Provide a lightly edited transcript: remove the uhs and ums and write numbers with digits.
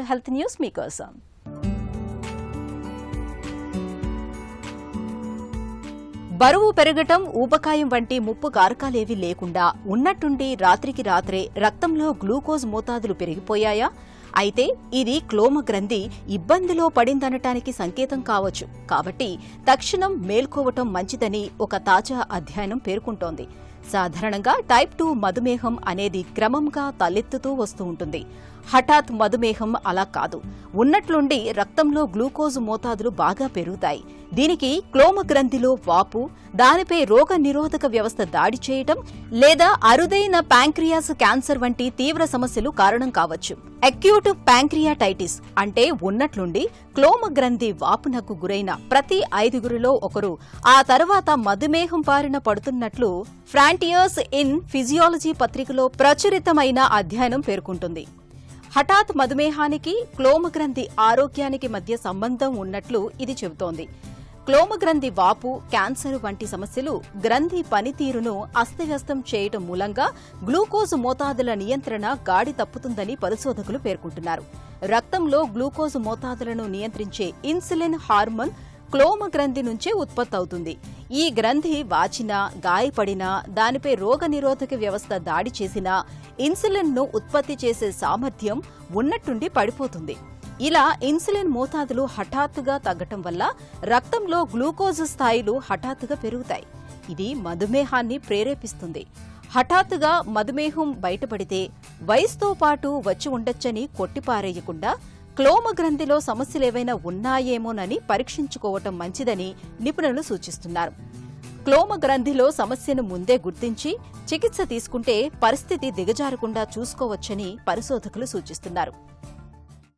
Health news మీకోసం. బరువు పెరగటం, ఊబకాయం వంటి ముప్పు కారకాలేవీ లేకుండా ఉన్నట్టుండి రాత్రికి రాత్రే రక్తంలో గ్లూకోజ్ మోతాదులు పెరిగిపోయాయా? అయితే ఇది క్లోమ గ్రంథి ఇబ్బందిలో పడిందనటానికి సంకేతం కావచ్చు. కాబట్టి తక్షణం మేల్కోవటం మంచిదని ఒక తాజా అధ్యయనం పేర్కొంటోంది. సాధారణంగా టైప్ 2 మధుమేహం అనేది క్రమంగా తలెత్తుతూ వస్తూ ఉంటుంది. హఠాత్ మధుమేహం అలా కాదు. ఉన్నట్లుండి రక్తంలో గ్లూకోజ్ మోతాదులు బాగా పెరుగుతాయి. దీనికి క్లోమ గ్రంథిలో వాపు, దానిపై రోగ నిరోధక వ్యవస్థ దాడి చేయటం లేదా అరుదైన ప్యాంక్రియాస్ క్యాన్సర్ వంటి తీవ్ర సమస్యలు కారణం కావచ్చు. అక్యూట్ ప్యాంక్రియాటైటిస్ అంటే ఉన్నట్లుండి క్లోమ గ్రంథి వాపునకు గురైన ప్రతి 5గురిలో ఒకరు ఆ తర్వాత మధుమేహం బారిన పడుతున్నట్లు ఫ్రాంటియర్స్ ఇన్ ఫిజియాలజీ పత్రికలో ప్రచురితమైన అధ్యయనం పేర్కొంటుంది. హఠాత్ మధుమేహానికి క్లోమ గ్రంథి ఆరోగ్యానికి మధ్య సంబంధం ఉన్నట్లు ఇది చెబుతోంది. క్లోమ గ్రంథి వాపు, క్యాన్సర్ వంటి సమస్యలు గ్రంథి పనితీరును అస్తవ్యస్తం చేయటం మూలంగా గ్లూకోజ్ మోతాదుల నియంత్రణ గాడి తప్పుతుందని పరిశోధకులు పేర్కొంటున్నారు. రక్తంలో గ్లూకోజ్ మోతాదులను నియంత్రించే ఇన్సులిన్ హార్మోన్ క్లోమ గ్రంథి నుంచే ఉత్పత్తవుతుంది. ఈ గ్రంథి వాచినా, గాయపడినా, దానిపై రోగనిరోధక వ్యవస్థ దాడి చేసినా ఇన్సులిన్ ను ఉత్పత్తి చేసే సామర్థ్యం ఉన్నట్టుండి పడిపోతుంది. ఇలా ఇన్సులిన్ మోతాదులు హఠాత్తుగా తగ్గటం వల్ల రక్తంలో గ్లూకోజ్ స్థాయిలు హఠాత్తుగా పెరుగుతాయి. ఇది మధుమేహాన్ని ప్రేరేపిస్తుంది. హఠాత్తుగా మధుమేహం బయటపడితే వయసుతో పాటు వచ్చి ఉండొచ్చని కొట్టిపారేయకుండా క్లోమ గ్రంథిలో సమస్యలేవైనా ఉన్నాయేమోనని పరీక్షించుకోవటం మంచిదని నిపుణులు సూచిస్తున్నారు. క్లోమ గ్రంథిలో సమస్యను ముందే గుర్తించి చికిత్స తీసుకుంటే పరిస్థితి దిగజారకుండా చూసుకోవచ్చని పరిశోధకులు సూచిస్తున్నారు.